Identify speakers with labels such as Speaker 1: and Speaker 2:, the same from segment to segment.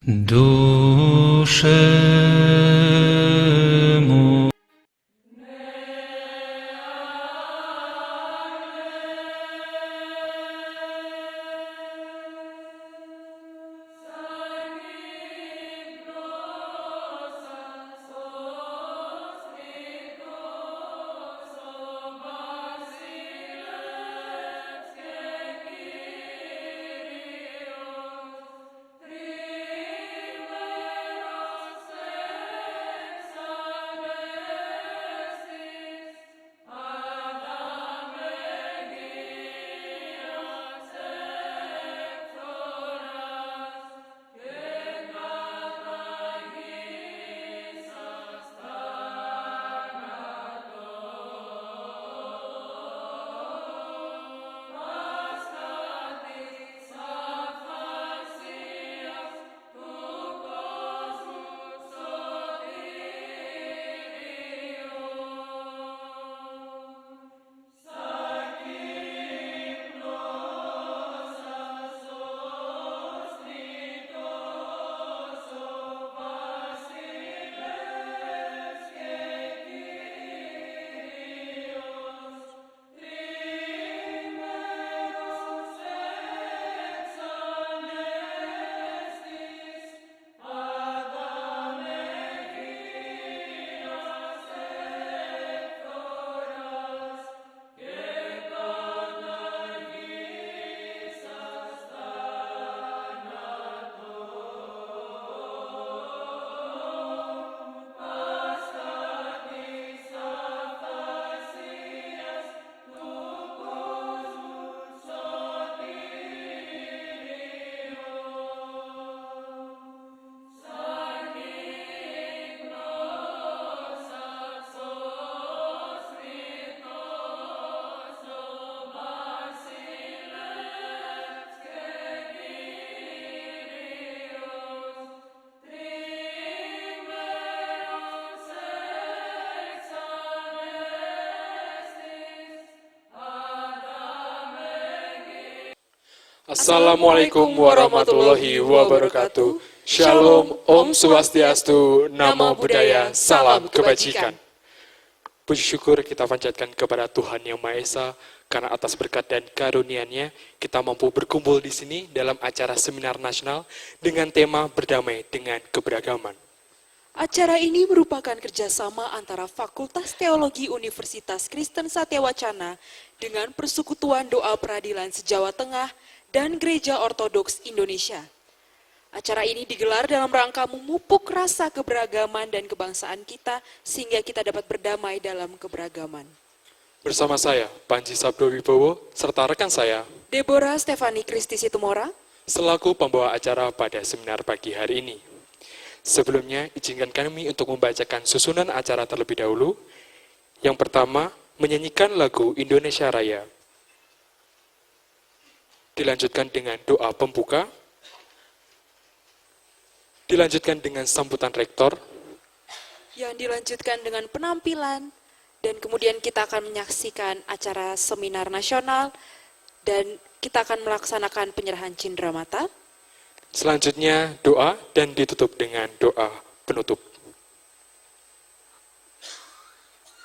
Speaker 1: Duszę mu.
Speaker 2: Assalamualaikum warahmatullahi wabarakatuh. Shalom, Om Swastiastu, Namo Buddhaya, Salam Kebajikan. Puji syukur kita panjatkan kepada Tuhan Yang Maha Esa, karena atas berkat dan karunia-Nya kita mampu berkumpul di sini dalam acara seminar nasional dengan tema Berdamai dengan Keberagaman.
Speaker 3: Acara ini merupakan kerjasama antara Fakultas Teologi Universitas Kristen Satyawacana dengan Persekutuan Doa Peradilan se-Jawa Tengah dan Gereja Ortodoks Indonesia. Acara ini digelar dalam rangka memupuk rasa keberagaman dan kebangsaan kita sehingga kita dapat berdamai dalam keberagaman.
Speaker 2: Bersama saya, Panji Sabdo Wibowo, serta rekan saya,
Speaker 3: Deborah Stefani Kristi Situmora,
Speaker 2: selaku pembawa acara pada seminar pagi hari ini. Sebelumnya, izinkan kami untuk membacakan susunan acara terlebih dahulu. Yang pertama, menyanyikan lagu Indonesia Raya. Dilanjutkan dengan doa pembuka. Dilanjutkan dengan sambutan rektor.
Speaker 3: yang dilanjutkan dengan penampilan, dan kemudian kita akan menyaksikan acara seminar nasional, dan kita akan melaksanakan penyerahan cindera mata.
Speaker 2: Selanjutnya doa dan ditutup dengan doa penutup.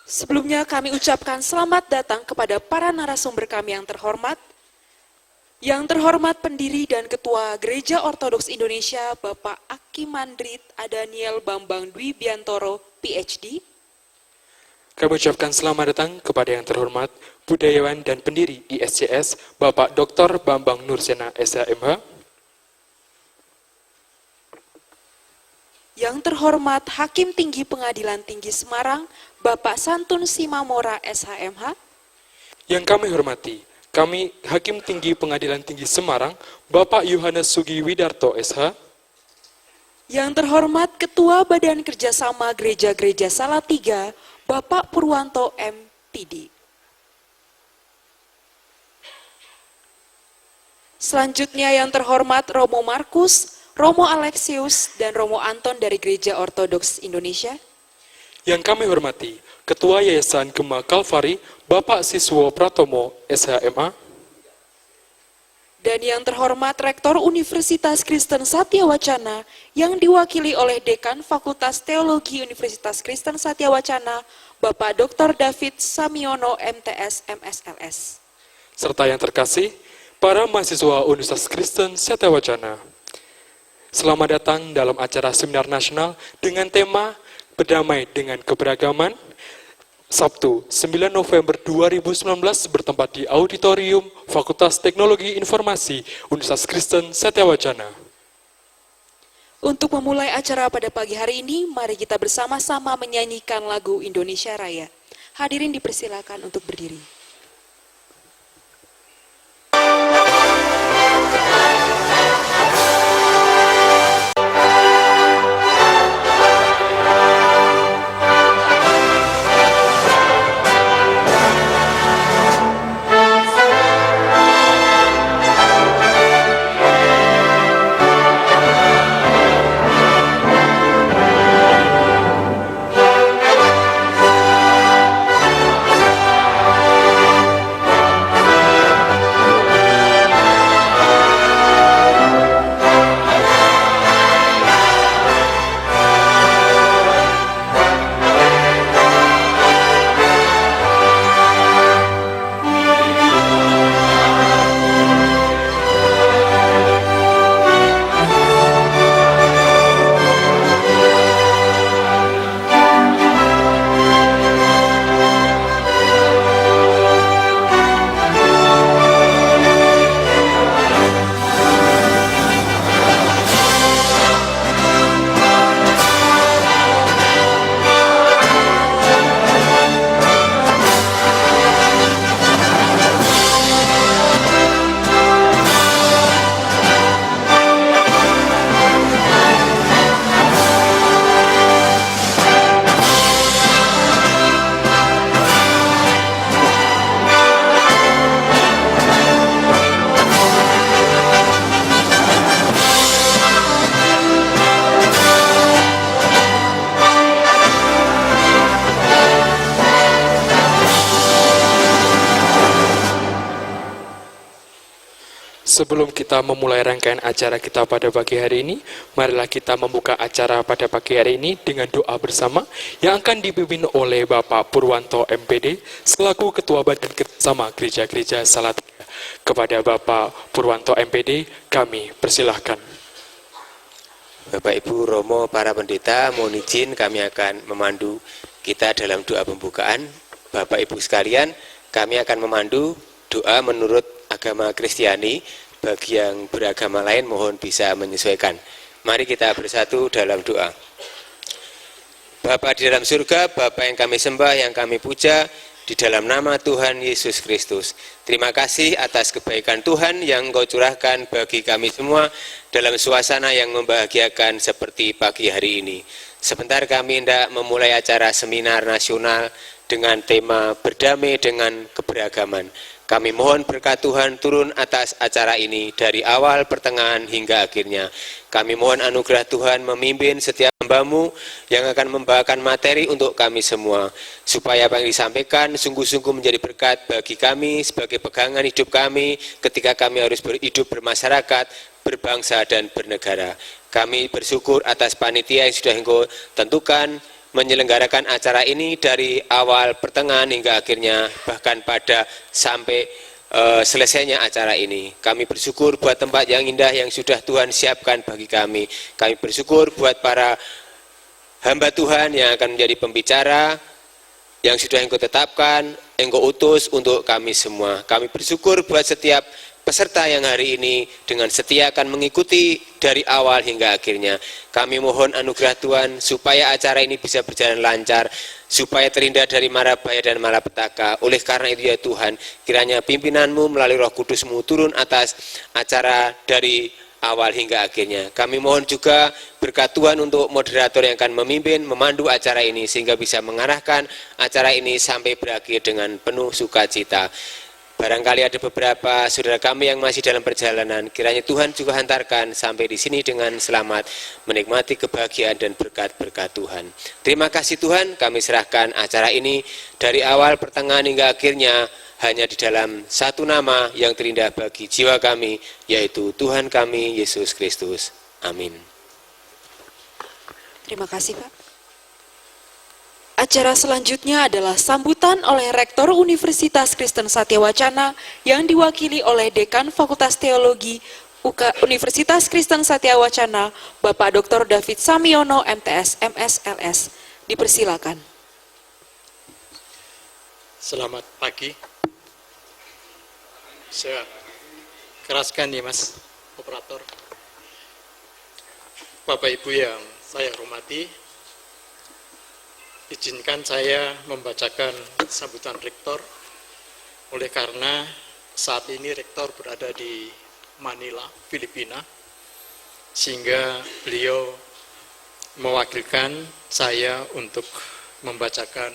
Speaker 3: Sebelumnya kami ucapkan selamat datang kepada para narasumber kami yang terhormat. Yang terhormat pendiri dan Ketua Gereja Ortodoks Indonesia, Bapak Aki Mandrit Adaniel Bambang Dwi Biantoro, PhD.
Speaker 2: Kami ucapkan selamat datang kepada yang terhormat budayawan dan pendiri ISCS, Bapak Dr. Bambang Nursena, SHMH.
Speaker 3: Yang terhormat Hakim Tinggi Pengadilan Tinggi Semarang, Bapak Santun Simamora, SHMH.
Speaker 2: Yang kami hormati, kami Hakim Tinggi Pengadilan Tinggi Semarang, Bapak Yohanes Sugi Widarto, SH.
Speaker 3: Yang terhormat Ketua Badan Kerjasama Gereja-Gereja Salatiga, Bapak Purwanto MPD. Selanjutnya yang terhormat Romo Markus, Romo Alexius, dan Romo Anton dari Gereja Ortodoks Indonesia.
Speaker 2: Yang kami hormati, Ketua Yayasan Gema Kalvari, Bapak Siswo Pratomo, SHMA.
Speaker 3: Dan yang terhormat Rektor Universitas Kristen Satya Wacana yang diwakili oleh Dekan Fakultas Teologi Universitas Kristen Satya Wacana, Bapak Dr. David Samiono MTS MSLS.
Speaker 2: Serta yang terkasih, para mahasiswa Universitas Kristen Satya Wacana. Selamat datang dalam acara seminar nasional dengan tema Berdamai dengan Keberagaman, Sabtu 9 November 2019 bertempat di Auditorium Fakultas Teknologi Informasi Universitas Kristen Satya Wacana.
Speaker 3: Untuk memulai acara pada pagi hari ini, mari kita bersama-sama menyanyikan lagu Indonesia Raya. Hadirin dipersilakan untuk berdiri.
Speaker 2: Sebelum kita memulai rangkaian acara kita pada pagi hari ini, marilah kita membuka acara pada pagi hari ini dengan doa bersama yang akan dipimpin oleh Bapak Purwanto MPD selaku Ketua Badan Kerjasama Gereja-Gereja Salatiga. Kepada Bapak Purwanto MPD, kami persilahkan.
Speaker 1: Bapak Ibu Romo, para pendeta, mohon izin kami akan memandu kita dalam doa pembukaan. Bapak Ibu sekalian, kami akan memandu doa menurut agama Kristiani. Bagi yang beragama lain mohon bisa menyesuaikan. Mari kita bersatu dalam doa. Bapa di dalam surga, Bapa yang kami sembah, yang kami puja, di dalam nama Tuhan Yesus Kristus. Terima kasih atas kebaikan Tuhan yang Engkau curahkan bagi kami semua dalam suasana yang membahagiakan seperti pagi hari ini. Sebentar kami hendak memulai acara seminar nasional dengan tema Berdamai dengan Keberagaman. Kami mohon berkat Tuhan turun atas acara ini dari awal, pertengahan, hingga akhirnya. Kami mohon anugerah Tuhan memimpin setiap hamba-Mu yang akan membawakan materi untuk kami semua. Supaya apa yang disampaikan sungguh-sungguh menjadi berkat bagi kami sebagai pegangan hidup kami ketika kami harus hidup bermasyarakat, berbangsa, dan bernegara. Kami bersyukur atas panitia yang sudah Engkau tentukan menyelenggarakan acara ini dari awal, pertengahan, hingga akhirnya, bahkan pada sampai selesainya acara ini. Kami bersyukur buat tempat yang indah yang sudah Tuhan siapkan bagi kami. Kami bersyukur buat para hamba Tuhan yang akan menjadi pembicara, yang sudah Engkau tetapkan, Engkau utus untuk kami semua. Kami bersyukur buat setiap peserta yang hari ini dengan setia akan mengikuti dari awal hingga akhirnya. Kami mohon anugerah Tuhan supaya acara ini bisa berjalan lancar, supaya terhindar dari mara bahaya dan malapetaka. Oleh karena itu ya Tuhan, kiranya pimpinan-Mu melalui Roh Kudus-Mu turun atas acara dari awal hingga akhirnya. Kami mohon juga berkat Tuhan untuk moderator yang akan memimpin, memandu acara ini sehingga bisa mengarahkan acara ini sampai berakhir dengan penuh sukacita. Barangkali ada beberapa saudara kami yang masih dalam perjalanan, kiranya Tuhan juga hantarkan sampai di sini dengan selamat, menikmati kebahagiaan dan berkat-berkat Tuhan. Terima kasih Tuhan, kami serahkan acara ini dari awal, pertengahan, hingga akhirnya hanya di dalam satu nama yang terindah bagi jiwa kami, yaitu Tuhan kami, Yesus Kristus. Amin.
Speaker 3: Terima kasih, Pak. Acara selanjutnya adalah sambutan oleh Rektor Universitas Kristen Satyawacana yang diwakili oleh Dekan Fakultas Teologi Universitas Kristen Satyawacana, Bapak Dr. David Samiono, MTS, MSLS. Dipersilakan.
Speaker 4: Selamat pagi. Saya keraskan ya Mas Operator. Bapak Ibu yang saya hormati, izinkan saya membacakan sambutan Rektor, oleh karena saat ini Rektor berada di Manila, Filipina, sehingga beliau mewakilkan saya untuk membacakan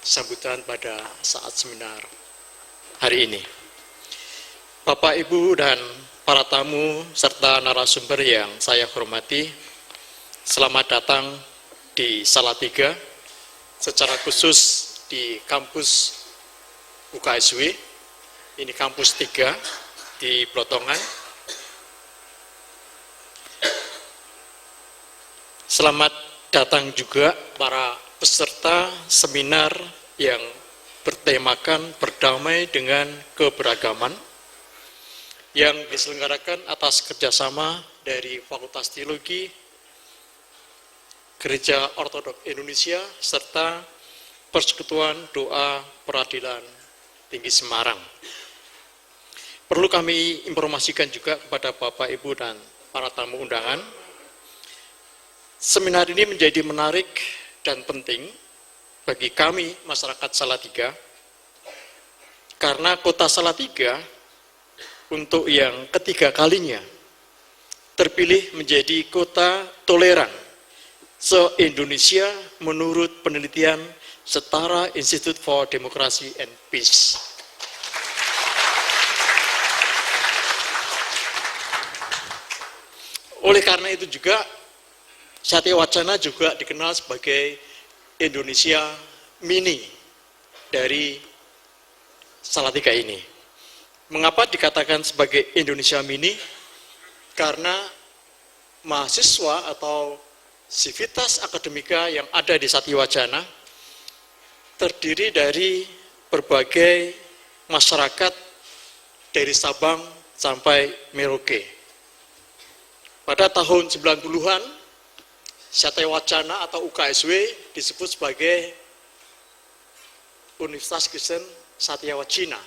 Speaker 4: sambutan pada saat seminar hari ini. Bapak, Ibu, dan para tamu serta narasumber yang saya hormati, selamat datang di Salatiga, secara khusus di kampus UKSW, ini kampus 3 di Blotongan. Selamat datang juga para peserta seminar yang bertemakan berdamai dengan keberagaman yang diselenggarakan atas kerjasama dari Fakultas Teologi, Gereja Ortodok Indonesia, serta Persekutuan Doa Peradilan Tinggi Semarang. Perlu kami informasikan juga kepada Bapak, Ibu, dan para tamu undangan, seminar ini menjadi menarik dan penting bagi kami masyarakat Salatiga, karena kota Salatiga untuk yang ketiga kalinya terpilih menjadi kota toleran se-Indonesia menurut penelitian Setara Institute for Democracy and Peace. Oleh karena itu juga Satyawacana juga dikenal sebagai Indonesia mini dari Salatiga ini. Mengapa dikatakan sebagai Indonesia mini? Karena mahasiswa atau sivitas akademika yang ada di Satyawacana terdiri dari berbagai masyarakat dari Sabang sampai Merauke. Pada tahun 90-an, Satyawacana atau UKSW disebut sebagai Universitas Kristen Satyawacana.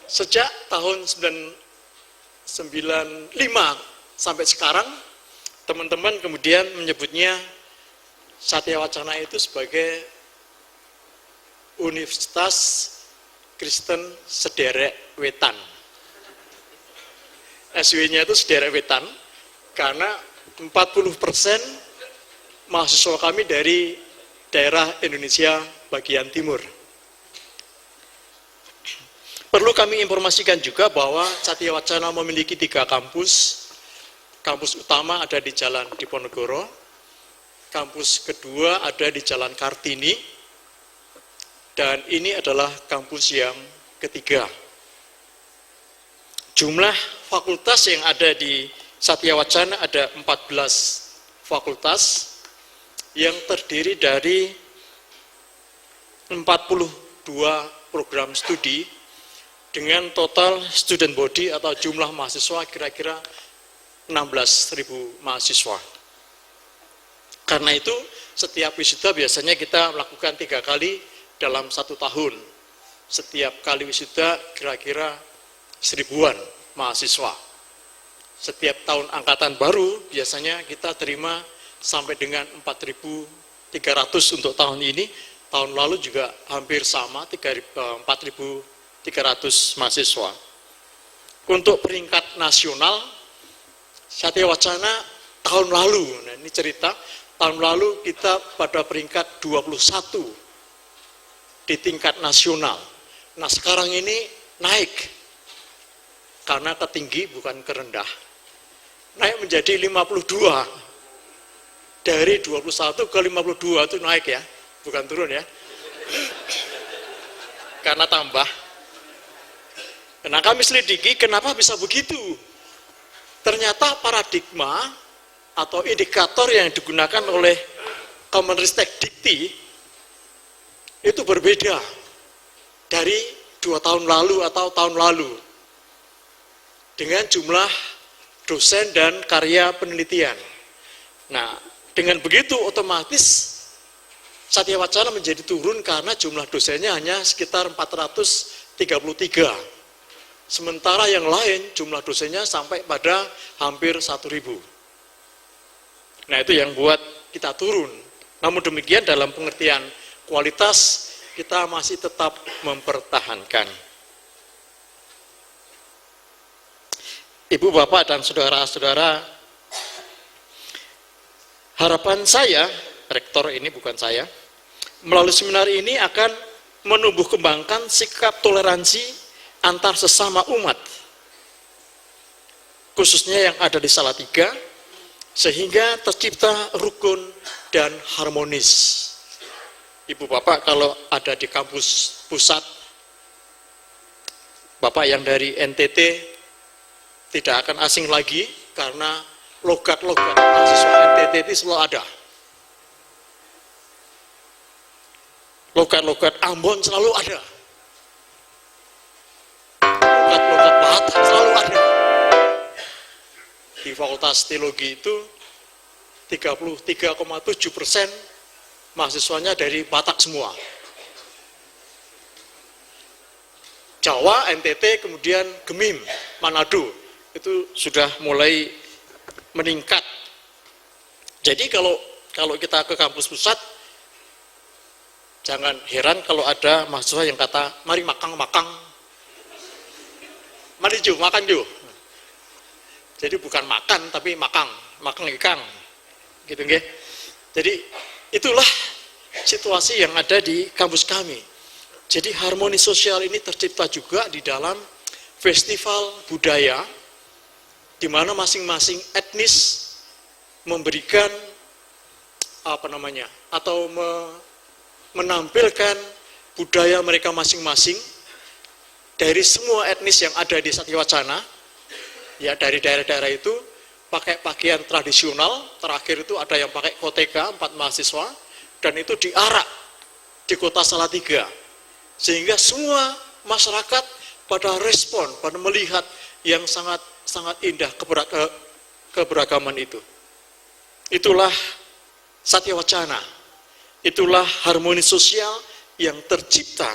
Speaker 4: Sejak tahun 95 sampai sekarang, teman-teman kemudian menyebutnya Satyawacana itu sebagai Universitas Kristen Sederek Wetan. SW-nya itu Sederek Wetan, karena 40% mahasiswa kami dari daerah Indonesia bagian timur. Perlu kami informasikan juga bahwa Satyawacana memiliki 3 kampus. Kampus utama ada di Jalan Diponegoro, kampus kedua ada di Jalan Kartini, dan ini adalah kampus yang ketiga. Jumlah fakultas yang ada di Satyawacana ada 14 fakultas yang terdiri dari 42 program studi dengan total student body atau jumlah mahasiswa kira-kira 16.000 mahasiswa. Karena itu setiap wisuda biasanya kita melakukan 3 kali dalam 1 tahun. Setiap kali wisuda kira-kira 1000-an mahasiswa. Setiap tahun angkatan baru biasanya kita terima sampai dengan 4.300 untuk tahun ini. Tahun lalu juga hampir sama, 4.300 mahasiswa. Untuk peringkat nasional, Satyawacana tahun lalu, nah ini cerita, tahun lalu kita pada peringkat 21 di tingkat nasional. Nah sekarang ini naik, karena ketinggi bukan kerendah. Naik menjadi 52, dari 21 ke 52 itu naik ya, bukan turun ya. karena tambah. Nah, kami selidiki kenapa bisa begitu. Ternyata paradigma atau indikator yang digunakan oleh Kemenristek Dikti itu berbeda dari 2 tahun lalu atau tahun lalu dengan jumlah dosen dan karya penelitian. Nah, dengan begitu otomatis Satya Wacana menjadi turun karena jumlah dosennya hanya sekitar 433. Sementara yang lain jumlah dosennya sampai pada hampir 1.000. Nah, itu yang buat kita turun. Namun demikian dalam pengertian kualitas kita masih tetap mempertahankan. Ibu, Bapak, dan saudara-saudara, harapan saya, rektor ini bukan saya, melalui seminar ini akan menumbuh kembangkan sikap toleransi antar sesama umat, khususnya yang ada di Salatiga, sehingga tercipta rukun dan harmonis. Ibu, Bapak, kalau ada di kampus pusat, Bapak yang dari NTT tidak akan asing lagi karena logat-logat mahasiswa NTT itu selalu ada. Logat-logat Ambon selalu ada. Logat-logat Batak selalu ada. Di Fakultas Teologi itu 33,7% mahasiswanya dari Batak semua. Jawa, NTT, kemudian Gemim, Manado, itu sudah mulai meningkat. Jadi kalau kita ke kampus pusat, jangan heran kalau ada mahasiswa yang kata, mari makang, mari ju, makan ju. Jadi bukan makan, tapi makang ikan, gitu nggih. Jadi itulah situasi yang ada di kampus kami. Jadi harmoni sosial ini tercipta juga di dalam festival budaya, di mana masing-masing etnis memberikan atau menampilkan budaya mereka masing-masing dari semua etnis yang ada di Satya Wacana. Ya, dari daerah-daerah itu pakai pakaian tradisional, terakhir itu ada yang pakai koteka 4 mahasiswa, dan itu diarak di kota Salatiga, sehingga semua masyarakat pada respon, pada melihat yang sangat indah keberagaman itu. Itulah Satya Wacana, itulah harmoni sosial yang tercipta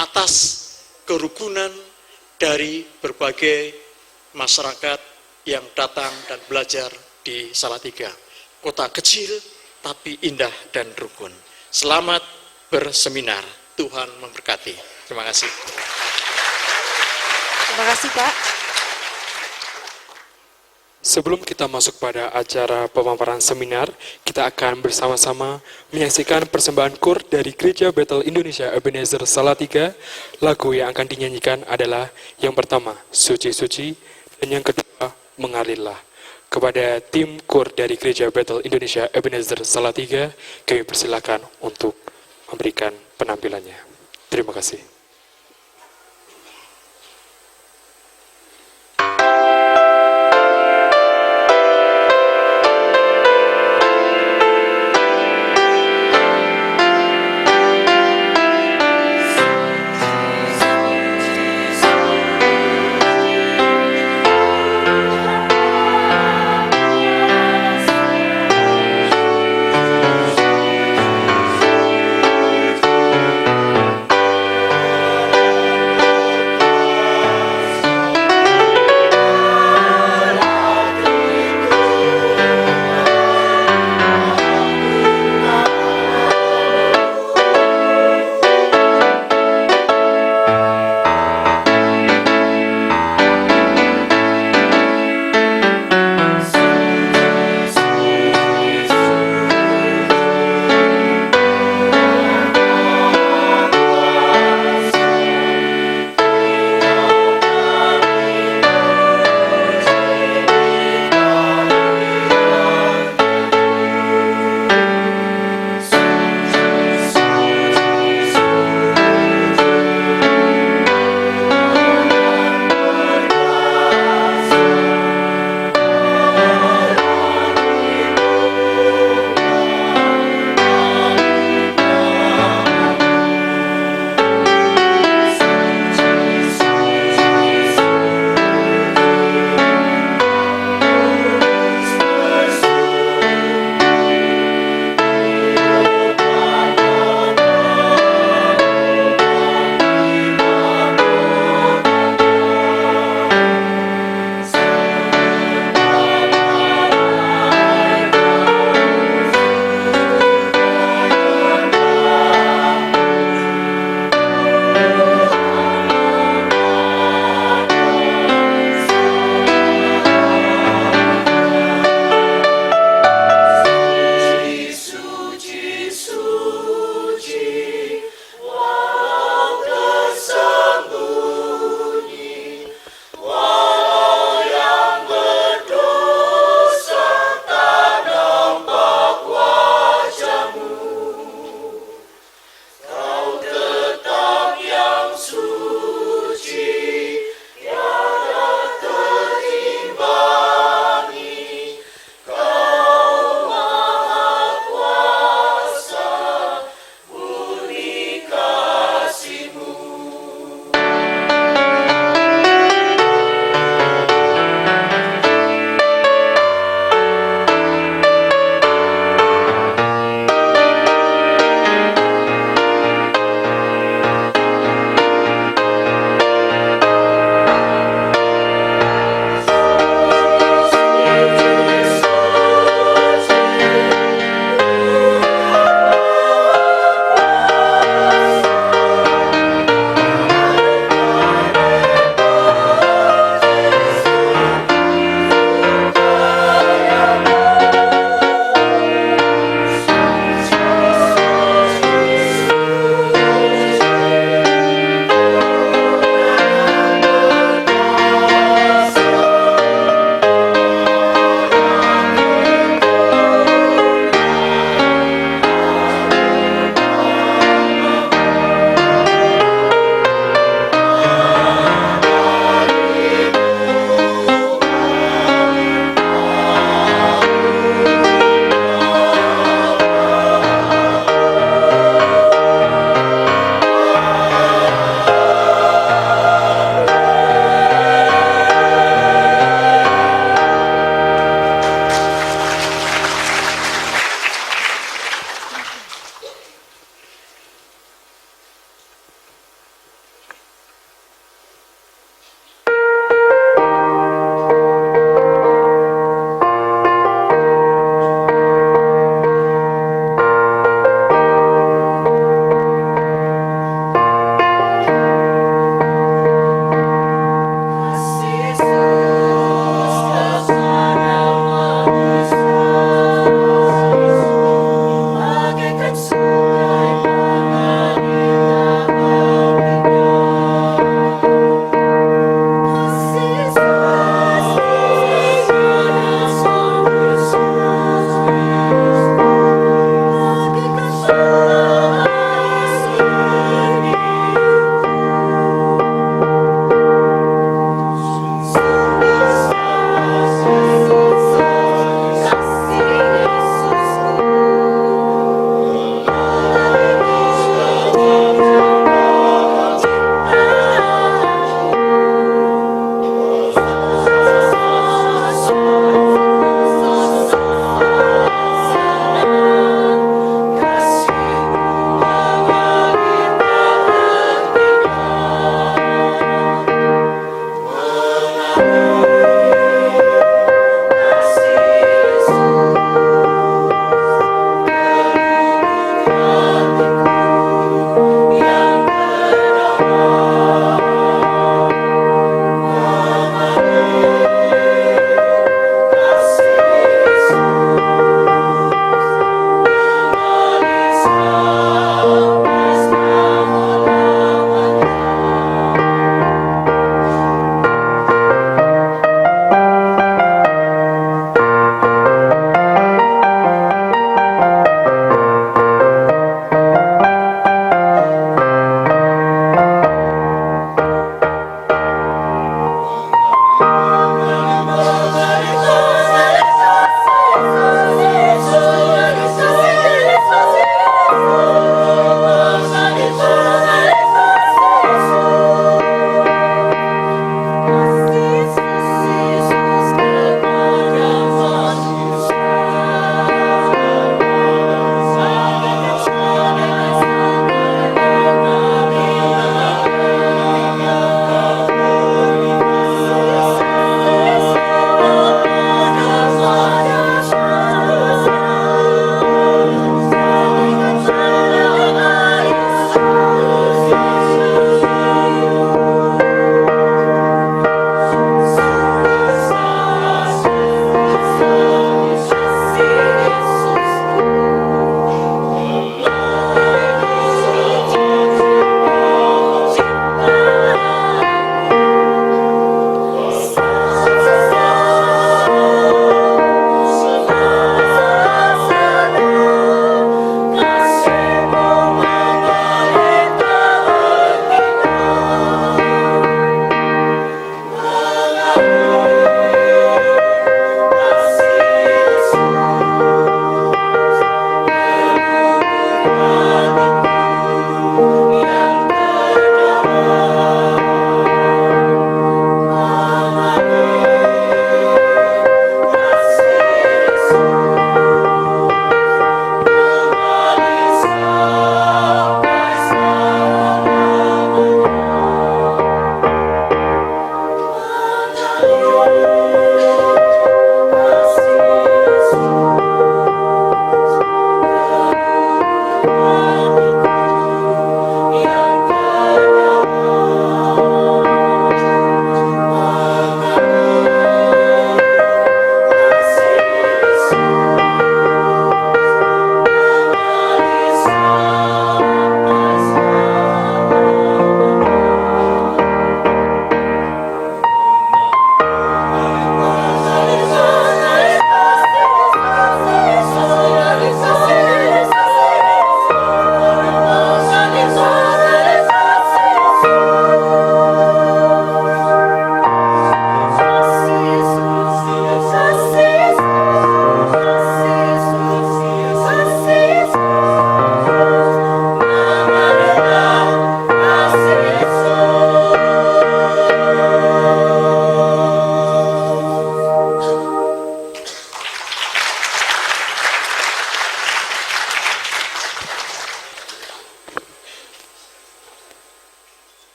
Speaker 4: atas kerukunan dari berbagai masyarakat yang datang dan belajar di Salatiga. Kota kecil tapi indah dan rukun. Selamat berseminar. Tuhan memberkati. Terima kasih.
Speaker 3: Terima kasih, Pak.
Speaker 2: Sebelum kita masuk pada acara pemaparan seminar, kita akan bersama-sama menyaksikan persembahan kur dari Gereja Bethel Indonesia Ebenezer Salatiga. Lagu yang akan dinyanyikan adalah yang pertama, Suci Suci, dan yang kedua, Mengalirlah. Kepada tim kur dari Gereja Bethel Indonesia Ebenezer Salatiga, kami persilakan untuk memberikan penampilannya. Terima kasih.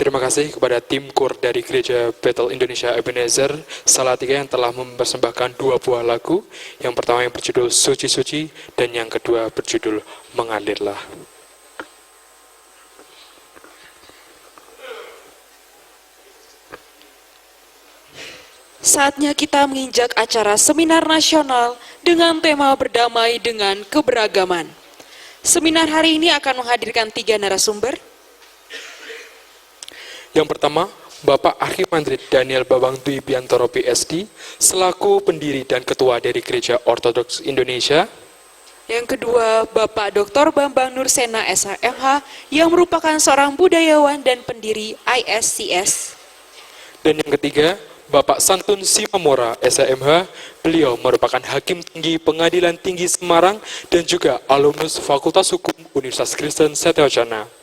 Speaker 2: Terima kasih kepada tim KUR dari Gereja Bethel Indonesia Ebenezer Salatiga yang telah mempersembahkan 2 buah lagu. Yang pertama yang berjudul Suci-Suci dan yang kedua berjudul Mengalirlah.
Speaker 3: Saatnya kita menginjak acara seminar nasional dengan tema berdamai dengan keberagaman. Seminar hari ini akan menghadirkan 3 narasumber.
Speaker 2: Yang pertama, Bapak Archimandrit Daniel Bambang Dwi Biantoro PSD, selaku pendiri dan ketua dari Gereja Ortodoks Indonesia.
Speaker 3: Yang kedua, Bapak Dr. Bambang Nursena SHMH yang merupakan seorang budayawan dan pendiri ISCS.
Speaker 2: Dan yang ketiga, Bapak Santun Simamora SHMH, beliau merupakan Hakim Tinggi Pengadilan Tinggi Semarang dan juga alumnus Fakultas Hukum Universitas Kristen Satewacana.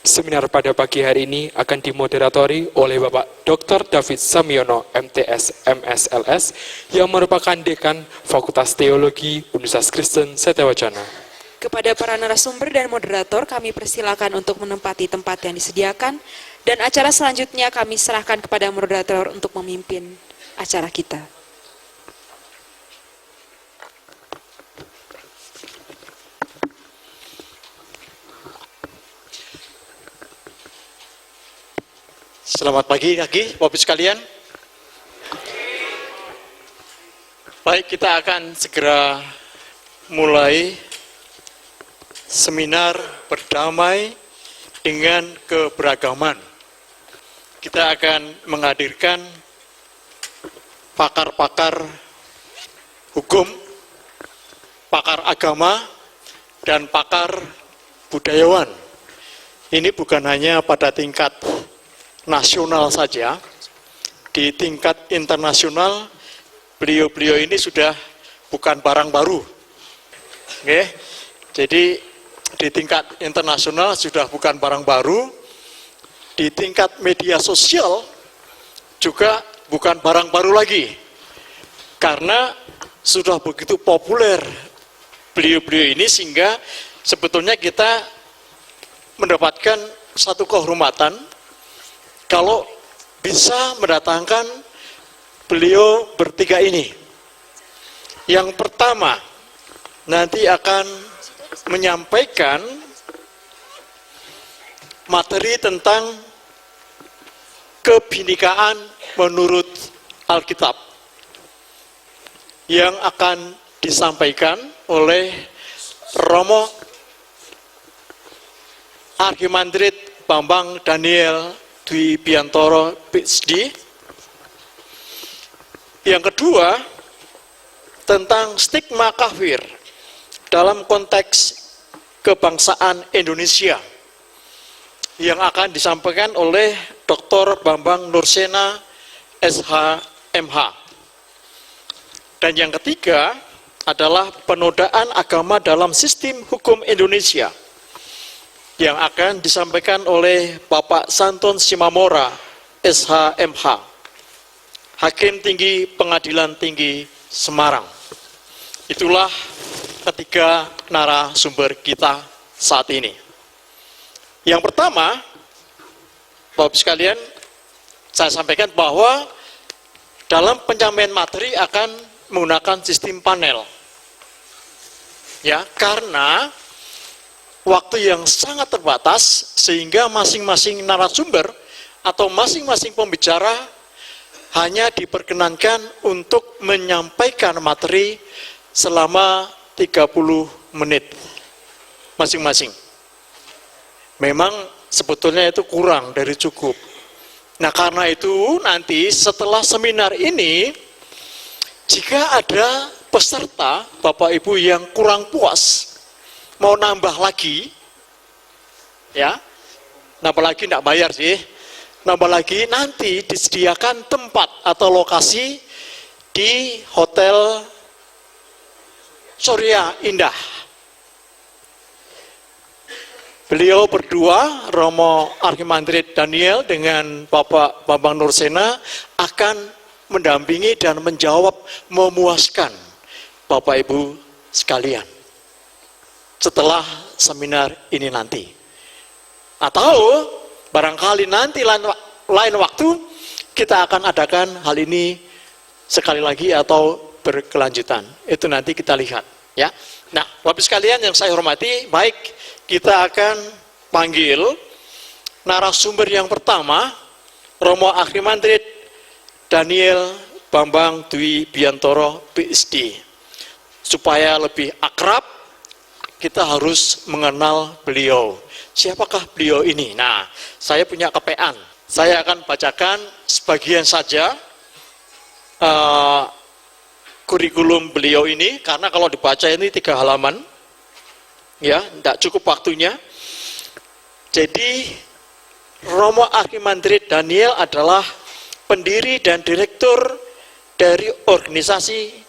Speaker 2: Seminar pada pagi hari ini akan dimoderatori oleh Bapak Dr. David Samyono MTS MSLS yang merupakan Dekan Fakultas Teologi Universitas Kristen Satewacana.
Speaker 3: Kepada para narasumber dan moderator kami persilakan untuk menempati tempat yang disediakan dan acara selanjutnya kami serahkan kepada moderator untuk memimpin acara kita.
Speaker 4: Selamat pagi lagi, Bapak Ibu sekalian. Baik, kita akan segera mulai seminar berdamai dengan keberagaman. Kita akan menghadirkan pakar-pakar hukum, pakar agama, dan pakar budayawan. Ini bukan hanya pada tingkat nasional saja, di tingkat internasional beliau-beliau ini sudah bukan barang baru. Oke. Jadi di tingkat internasional sudah bukan barang baru, di tingkat media sosial juga bukan barang baru lagi. Karena sudah begitu populer beliau-beliau ini sehingga sebetulnya kita mendapatkan satu kehormatan kalau bisa mendatangkan beliau bertiga ini. Yang pertama, nanti akan menyampaikan materi tentang kebinikaan menurut Alkitab yang akan disampaikan oleh Romo Archimandrit Bambang Daniel Dwi Biantoro PSD. Yang kedua, tentang stigma kafir dalam konteks kebangsaan Indonesia yang akan disampaikan oleh Dr. Bambang Nursena SHMH. Dan yang ketiga adalah penodaan agama dalam sistem hukum Indonesia yang akan disampaikan oleh Bapak Santun Simamora SHMH, Hakim Tinggi Pengadilan Tinggi Semarang. Itulah ketiga narasumber kita saat ini. Yang pertama, Bapak sekalian, saya sampaikan bahwa dalam penyampaian materi akan menggunakan sistem panel. Ya, karena waktu yang sangat terbatas sehingga masing-masing narasumber atau masing-masing pembicara hanya diperkenankan untuk menyampaikan materi selama 30 menit masing-masing. Memang sebetulnya itu kurang dari cukup. Nah, karena itu nanti setelah seminar ini, jika ada peserta Bapak Ibu yang kurang puas mau nambah lagi, ya, nambah lagi tidak bayar sih, nambah lagi nanti disediakan tempat atau lokasi di Hotel Surya Indah. Beliau berdua, Romo Archimandrit Daniel dengan Bapak Bambang Nursena akan mendampingi dan menjawab memuaskan Bapak Ibu sekalian setelah seminar ini nanti. Atau Barangkali nanti lain waktu kita akan adakan hal ini sekali lagi atau berkelanjutan. Itu nanti kita lihat, ya. Nah, Bapak sekalian yang saya hormati, baik, kita akan panggil narasumber yang pertama, Romo Akhimandrit Daniel Bambang Dwi Biantoro, PhD. Supaya lebih akrab, kita harus mengenal beliau. Siapakah beliau ini? Nah, saya punya kepean. Saya akan bacakan sebagian saja kurikulum beliau ini, karena kalau dibaca ini 3 halaman, ya, tidak cukup waktunya. Jadi, Romo Akhimandrit Daniel adalah pendiri dan direktur dari organisasi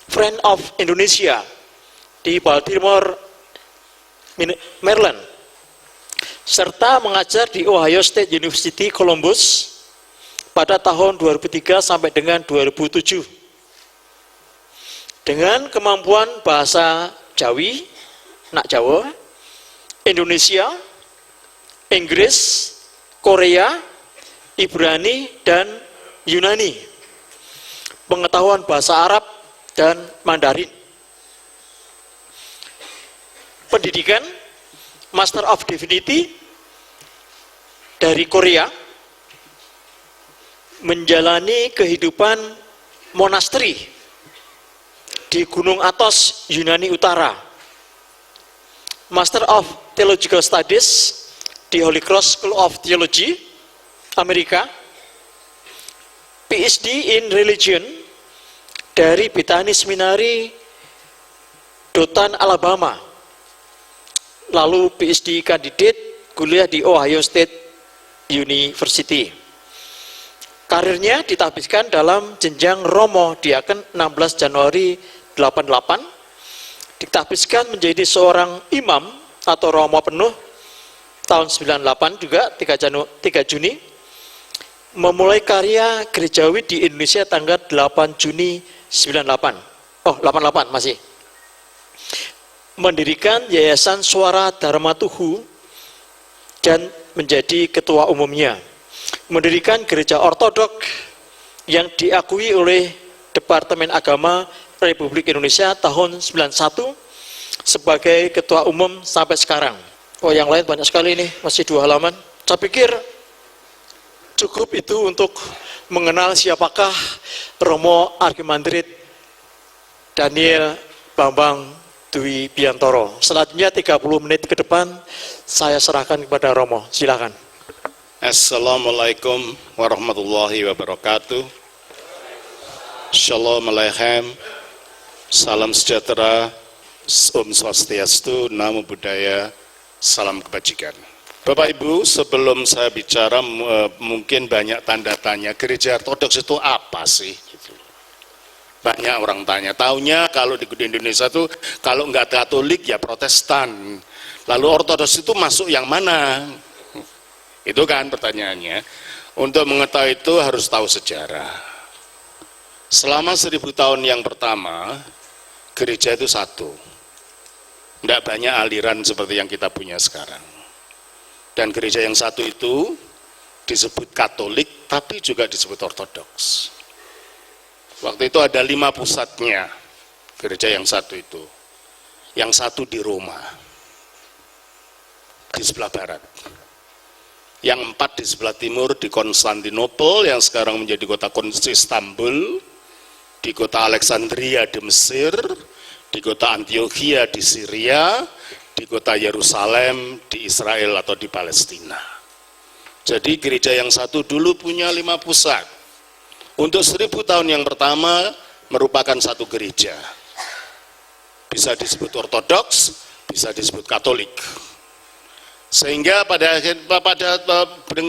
Speaker 4: Friend of Indonesia di Baltimore, Maryland, serta mengajar di Ohio State University Columbus pada tahun 2003 sampai dengan 2007. Dengan kemampuan bahasa Jawi, nak Jawa, Indonesia, Inggris, Korea, Ibrani, dan Yunani. Pengetahuan bahasa Arab dan Mandarin. Pendidikan Master of Divinity dari Korea, menjalani kehidupan monasteri di Gunung Athos, Yunani Utara. Master of Theological Studies di Holy Cross School of Theology, Amerika. PhD in Religion dari Bethany Seminary, Dothan, Alabama. Lalu PhD Candidate kuliah di Ohio State University. Karirnya ditahbiskan dalam jenjang Romo Diaken 16 Januari 88, ditahbiskan menjadi seorang imam atau Romo penuh tahun 98 juga 3 Juni, memulai karya gerejawi di Indonesia tanggal 8 Juni 98. Oh, 88 masih. Mendirikan Yayasan Suara Dharma Tuhu dan menjadi ketua umumnya. Mendirikan gereja ortodok yang diakui oleh Departemen Agama Republik Indonesia tahun 91 sebagai ketua umum sampai sekarang. Oh, yang lain banyak sekali nih, masih 2 halaman. Saya pikir cukup itu untuk mengenal siapakah Romo Akhimandrit Daniel Bambang Dwi Biantoro. Selanjutnya 30 menit ke depan saya serahkan kepada Romo. Silakan.
Speaker 5: Assalamualaikum warahmatullahi wabarakatuh. Shalom Aleichem. Salam sejahtera. Om Swastiastu. Namo Buddhaya. Salam kebajikan. Bapak Ibu, sebelum saya bicara mungkin banyak tanda tanya, gereja ortodoks itu apa sih? Banyak orang tanya, taunya kalau di Indonesia tuh kalau nggak Katolik ya Protestan. Lalu ortodoks itu masuk yang mana? Itu kan pertanyaannya. Untuk mengetahui itu harus tahu sejarah. Selama 1000 tahun yang pertama, gereja itu satu. Tidak banyak aliran seperti yang kita punya sekarang. Dan gereja yang satu itu disebut Katolik, tapi juga disebut Ortodoks. Waktu itu ada 5 pusatnya, gereja yang satu itu. Yang satu di Roma, di sebelah barat. Yang 4 di sebelah timur, di Konstantinopel, yang sekarang menjadi kota Istanbul, di kota Alexandria di Mesir, di kota Antioquia di Syria, di kota Yerusalem di Israel atau di Palestina. Jadi gereja yang satu dulu punya 5 pusat. Untuk 1000 tahun yang pertama merupakan satu gereja. Bisa disebut Ortodoks, bisa disebut Katolik. Sehingga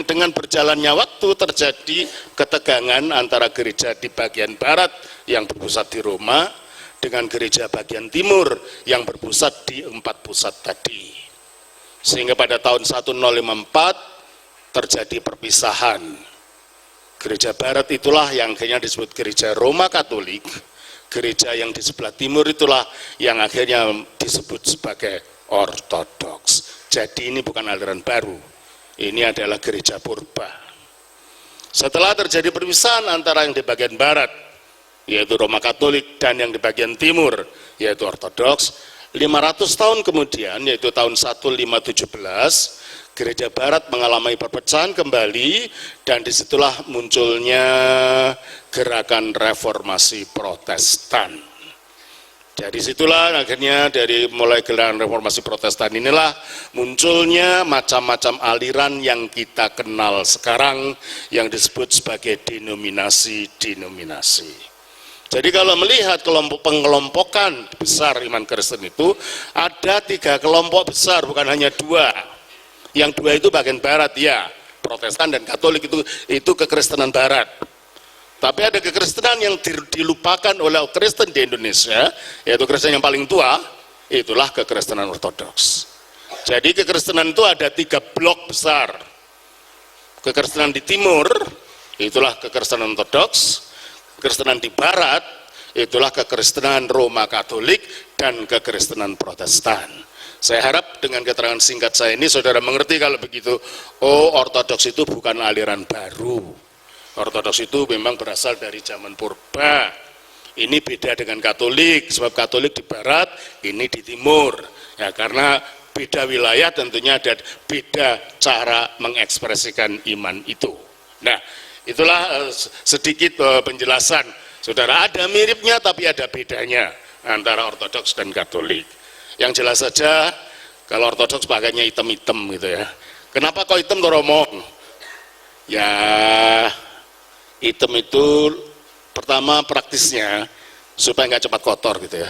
Speaker 5: dengan berjalannya waktu terjadi ketegangan antara gereja di bagian barat yang berpusat di Roma dengan gereja bagian timur yang berpusat di 4 pusat tadi. Sehingga pada tahun 1054 terjadi perpisahan. Gereja barat itulah yang akhirnya disebut gereja Roma Katolik, gereja yang di sebelah timur itulah yang akhirnya disebut sebagai Ortodoks. Jadi ini bukan aliran baru, Ini adalah gereja purba. Setelah terjadi perpisahan antara yang di bagian barat, yaitu Roma Katolik, dan yang di bagian timur, yaitu Ortodoks, 500 tahun kemudian, yaitu tahun 1517, gereja barat mengalami perpecahan kembali, dan disitulah munculnya gerakan reformasi Protestan. Dari situlah akhirnya dari mulai gerakan reformasi Protestan inilah munculnya macam-macam aliran yang kita kenal sekarang yang disebut sebagai denominasi-denominasi. Jadi kalau melihat pengelompokan besar iman Kristen itu ada 3 kelompok besar, bukan hanya 2. Yang 2 itu bagian barat ya, Protestan dan Katolik itu kekristenan barat. Tapi ada kekristenan yang dilupakan oleh Kristen di Indonesia, yaitu Kristen yang paling tua, itulah kekristenan Ortodoks. Jadi kekristenan itu ada 3 blok besar. Kekristenan di timur, itulah kekristenan Ortodoks. Kekristenan di barat, itulah kekristenan Roma Katolik dan kekristenan Protestan. Saya harap dengan keterangan singkat saya ini, saudara mengerti kalau begitu, oh Ortodoks itu bukan aliran baru. Ortodoks itu memang berasal dari zaman purba. Ini beda dengan Katolik, sebab Katolik di barat, ini di timur. Ya, karena beda wilayah tentunya ada beda cara mengekspresikan iman itu. Nah, itulah sedikit penjelasan. Saudara, ada miripnya tapi ada bedanya antara Ortodoks dan Katolik. Yang jelas saja, kalau Ortodoks pakainya hitam-hitam gitu ya. Kenapa kok hitam tuh Romo? Ya, hitam itu pertama praktisnya supaya nggak cepat kotor gitu ya.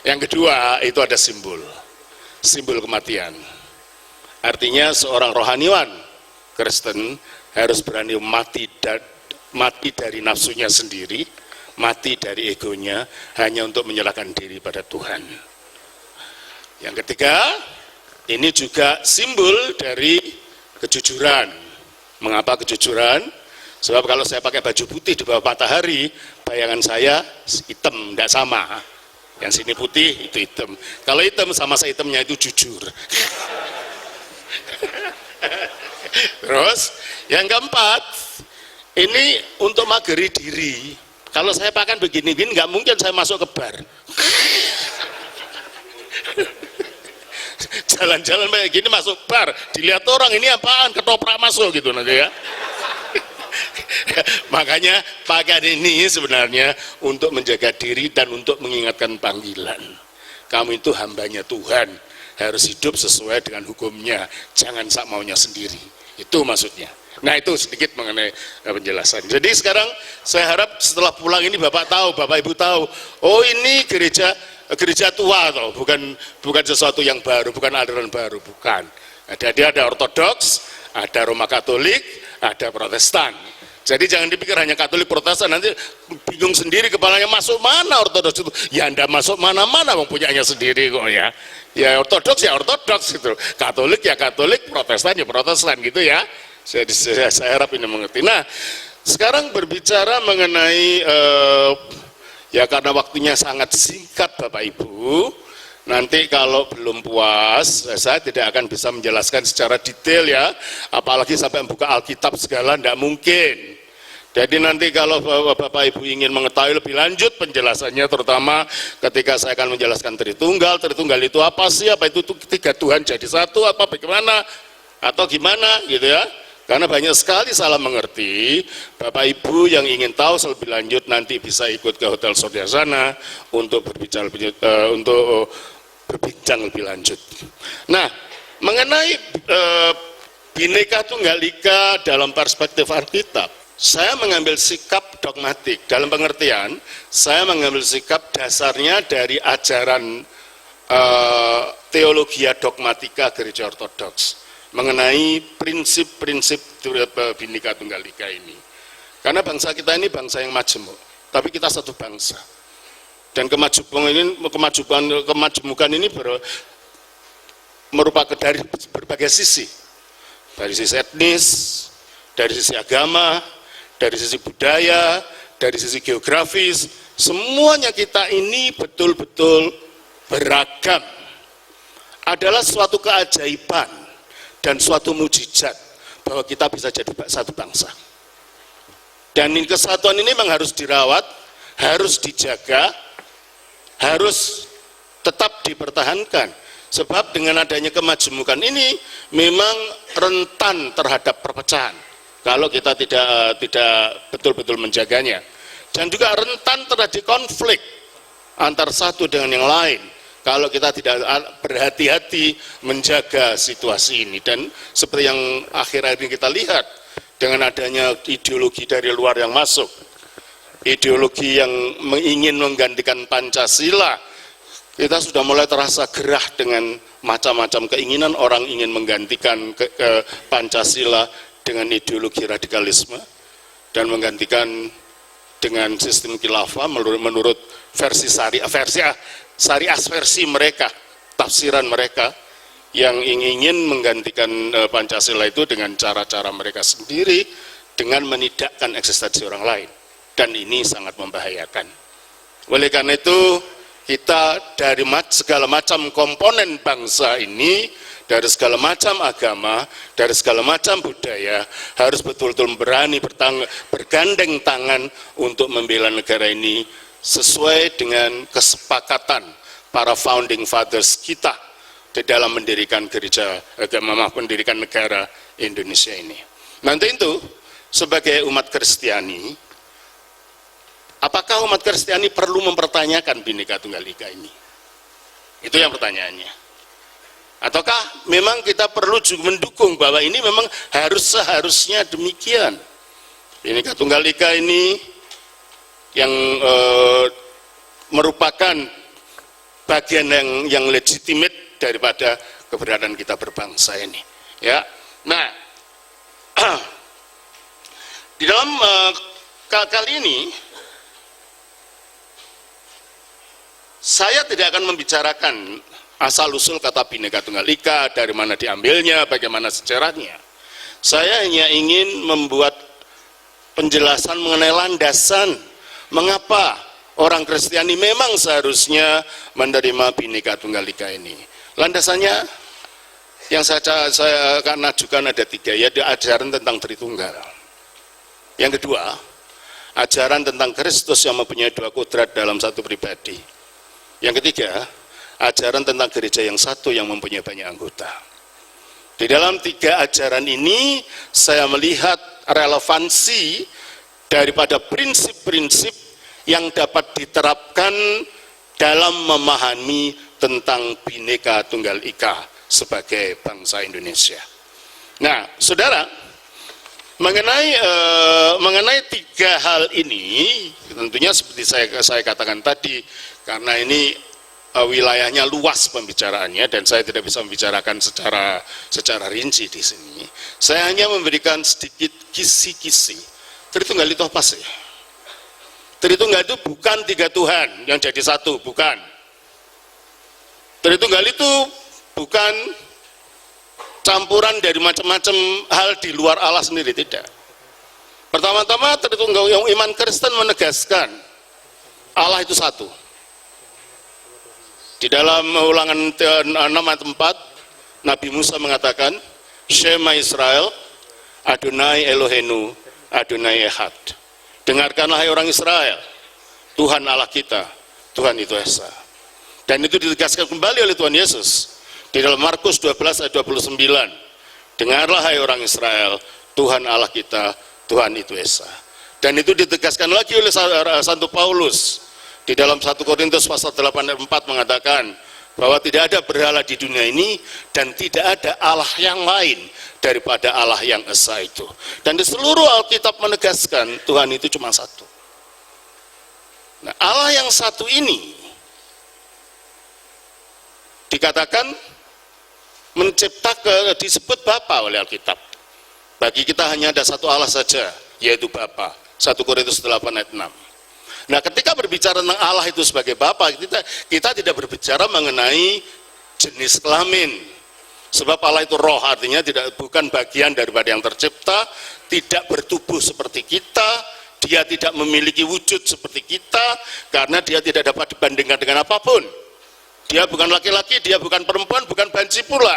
Speaker 5: Yang kedua itu ada simbol kematian. Artinya seorang rohaniwan Kristen harus berani mati dari nafsunya sendiri, mati dari egonya hanya untuk menyerahkan diri pada Tuhan. Yang ketiga, ini juga simbol dari kejujuran. Mengapa kejujuran? Sebab kalau saya pakai baju putih di bawah matahari, bayangan saya hitam, tidak sama. Yang sini putih, itu hitam. Kalau hitam sama saya hitamnya itu jujur. Terus, yang keempat, ini untuk mageri diri. Kalau saya pakai begini-begini, nggak mungkin saya masuk ke bar. Jalan-jalan kayak gini masuk bar, dilihat orang ini apaan, ketoprak masuk gitu nanti ya. Makanya pakaian ini sebenarnya untuk menjaga diri dan untuk mengingatkan panggilan. Kamu itu hambanya Tuhan, harus hidup sesuai dengan hukumnya, jangan sak maunya sendiri. Itu maksudnya. Nah, itu sedikit mengenai penjelasan. Jadi sekarang saya harap setelah pulang ini Bapak tahu, Bapak Ibu tahu, oh ini gereja tua toh, bukan sesuatu yang baru, bukan aliran baru, bukan. Dia ada Ortodoks, ada Roma Katolik, ada Protestan. Jadi jangan dipikir hanya Katolik Protestan, nanti bingung sendiri kepalanya masuk mana Ortodoks itu. Ya Anda masuk mana-mana, wong punyanya sendiri kok ya. Ya Ortodoks ya Ortodoks gitu. Katolik ya Katolik, Protestan ya Protestan gitu ya. Saya harap ini mengerti. Nah, sekarang berbicara mengenai ya karena waktunya sangat singkat Bapak Ibu, nanti kalau belum puas saya tidak akan bisa menjelaskan secara detail ya, apalagi sampai membuka Alkitab segala, tidak mungkin. Jadi nanti kalau Bapak Ibu ingin mengetahui lebih lanjut penjelasannya, terutama ketika saya akan menjelaskan Tritunggal itu apa sih, apa itu 3 Tuhan jadi satu, apa bagaimana, atau gimana gitu ya. Karena banyak sekali salah mengerti. Bapak Ibu yang ingin tahu lebih lanjut nanti bisa ikut ke Hotel Suryasana untuk berbincang lebih lanjut. Nah, mengenai Bhinneka Tunggal Ika dalam perspektif Alkitab, saya mengambil sikap dogmatik. Dalam pengertian, saya mengambil sikap dasarnya dari ajaran teologia dogmatika Gereja Ortodoks mengenai prinsip-prinsip Bhinneka Tunggal Ika ini. Karena bangsa kita ini bangsa yang majemuk, tapi kita satu bangsa. Dan kemajemukan ini merupakan dari berbagai sisi. Dari sisi etnis, dari sisi agama, dari sisi budaya, dari sisi geografis, semuanya kita ini betul-betul beragam. adalah suatu keajaiban dan suatu mujizat bahwa kita bisa jadi satu bangsa. Dan kesatuan ini memang harus dirawat, harus dijaga, harus tetap dipertahankan. Sebab dengan adanya kemajemukan ini memang rentan terhadap perpecahan kalau kita tidak betul-betul menjaganya. Dan juga rentan terjadi konflik antar satu dengan yang lain kalau kita tidak berhati-hati menjaga situasi ini. Dan seperti yang akhir-akhir ini kita lihat dengan adanya ideologi dari luar yang masuk, ideologi yang ingin menggantikan Pancasila, kita sudah mulai terasa gerah dengan macam-macam keinginan orang ingin menggantikan Pancasila dengan ideologi radikalisme dan menggantikan dengan sistem khilafah menurut versi versi mereka, tafsiran mereka yang ingin menggantikan Pancasila itu dengan cara-cara mereka sendiri dengan menidakkan eksistensi orang lain, dan ini sangat membahayakan. Oleh karena itu kita dari segala macam komponen bangsa ini, dari segala macam agama, dari segala macam budaya, harus betul-betul berani bergandeng tangan untuk membela negara ini sesuai dengan kesepakatan para founding fathers kita di dalam mendirikan mendirikan negara Indonesia ini. Nanti itu sebagai umat Kristiani, apakah umat Kristiani perlu mempertanyakan Bhinneka Tunggal Ika ini? Itu yang pertanyaannya. Ataukah memang kita perlu juga mendukung bahwa ini memang seharusnya demikian? Bhinneka Tunggal Ika ini yang merupakan bagian yang legitimate daripada keberadaan kita berbangsa ini. Ya, nah di dalam kali ini saya tidak akan membicarakan asal-usul kata Bhinneka Tunggal Ika, dari mana diambilnya, bagaimana sejarahnya. Saya hanya ingin membuat penjelasan mengenai landasan mengapa orang Kristiani memang seharusnya menerima Bhinneka Tunggal Ika ini. Landasannya yang saya akan ajukan ada 3, yaitu ajaran tentang Tritunggal. Yang kedua, ajaran tentang Kristus yang mempunyai 2 kodrat dalam satu pribadi. Yang ketiga, ajaran tentang gereja yang satu yang mempunyai banyak anggota. Di dalam 3 ajaran ini, saya melihat relevansi daripada prinsip-prinsip yang dapat diterapkan dalam memahami tentang Bhinneka Tunggal Ika sebagai bangsa Indonesia. Nah, saudara, mengenai 3 hal ini, tentunya seperti saya katakan tadi, karena ini wilayahnya luas pembicaraannya dan saya tidak bisa membicarakan secara rinci di sini. Saya hanya memberikan sedikit kisi-kisi. Tritunggal itu apa sih? Tritunggal itu bukan 3 Tuhan yang jadi satu, bukan. Tritunggal itu bukan campuran dari macam-macam hal di luar Allah sendiri, tidak. Pertama-tama Tritunggal yang iman Kristen menegaskan Allah itu satu. Di dalam Ulangan 6 ayat 4, Nabi Musa mengatakan, Shema Israel, Adonai Eloheinu, Adonai Echad. Dengarkanlah hai orang Israel, Tuhan Allah kita, Tuhan itu Esa. Dan itu ditegaskan kembali oleh Tuhan Yesus di dalam Markus 12 ayat 29. Dengarlah hai orang Israel, Tuhan Allah kita, Tuhan itu Esa. Dan itu ditegaskan lagi oleh Santo Paulus di dalam 1 Korintus pasal 8 ayat 4 mengatakan bahwa tidak ada berhala di dunia ini dan tidak ada Allah yang lain daripada Allah yang Esa itu. Dan di seluruh Alkitab menegaskan Tuhan itu cuma satu. Nah, Allah yang satu ini dikatakan disebut Bapa oleh Alkitab. Bagi kita hanya ada satu Allah saja, yaitu Bapa. 1 Korintus 8 ayat 6. Nah, ketika berbicara tentang Allah itu sebagai Bapa, kita tidak berbicara mengenai jenis kelamin. Sebab Allah itu roh, artinya bukan bagian daripada yang tercipta, tidak bertubuh seperti kita, dia tidak memiliki wujud seperti kita, karena dia tidak dapat dibandingkan dengan apapun. Dia bukan laki-laki, dia bukan perempuan, bukan banci pula.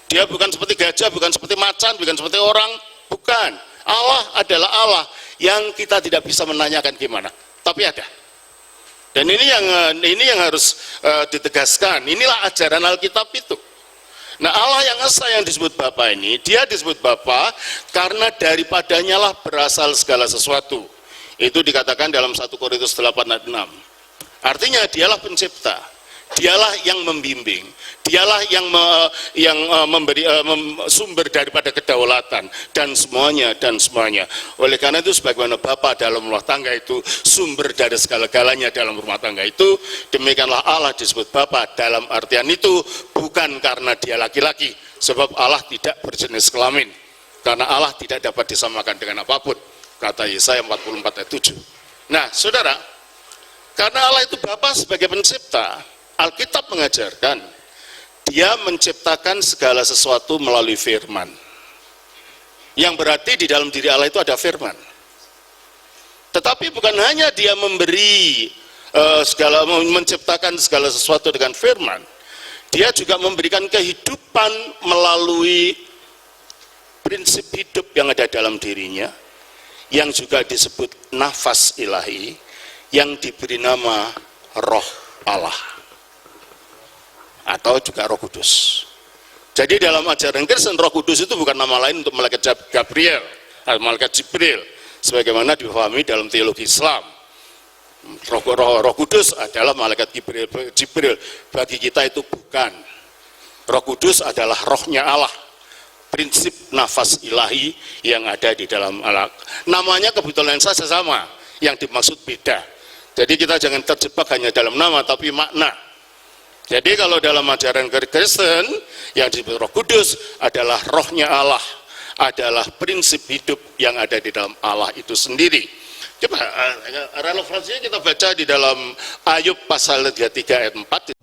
Speaker 5: Dia bukan seperti gajah, bukan seperti macan, bukan seperti orang, bukan. Allah adalah Allah yang kita tidak bisa menanyakan gimana, tapi ada. Dan ini yang harus ditegaskan. Inilah ajaran Alkitab itu. Nah, Allah yang esa yang disebut Bapa ini, dia disebut Bapa karena daripadanya lah berasal segala sesuatu. Itu dikatakan dalam 1 Korintus 8 ayat 6. Artinya dialah pencipta, dialah yang membimbing, dialah yang memberi sumber daripada kedaulatan dan semuanya. Oleh karena itu sebagaimana Bapa dalam rumah tangga itu sumber dari segala-galanya dalam rumah tangga itu, demikianlah Allah disebut Bapa dalam artian itu bukan karena dia laki-laki, sebab Allah tidak berjenis kelamin, karena Allah tidak dapat disamakan dengan apapun, kata Yesaya 44 ayat 7. Nah, saudara, karena Allah itu Bapa sebagai pencipta, Alkitab mengajarkan dia menciptakan segala sesuatu melalui firman. Yang berarti di dalam diri Allah itu ada firman. Tetapi bukan hanya dia menciptakan segala sesuatu dengan firman, dia juga memberikan kehidupan melalui prinsip hidup yang ada dalam dirinya, yang juga disebut nafas ilahi, yang diberi nama Roh Allah atau juga Roh Kudus. Jadi dalam ajaran Kristen, Roh Kudus itu bukan nama lain untuk malaikat Gabriel atau malaikat Jibril, sebagaimana dipahami dalam teologi Islam. Roh Kudus adalah malaikat Jibril. Bagi kita itu bukan. Roh Kudus adalah rohnya Allah, prinsip nafas ilahi yang ada di dalam Allah. Namanya kebetulan saja sama, yang dimaksud beda. Jadi kita jangan terjebak hanya dalam nama, tapi makna. Jadi kalau dalam ajaran Kristen, yang disebut Roh Kudus adalah rohnya Allah, adalah prinsip hidup yang ada di dalam Allah itu sendiri. Coba relevansinya kita baca di dalam Ayub pasal 33 ayat 4.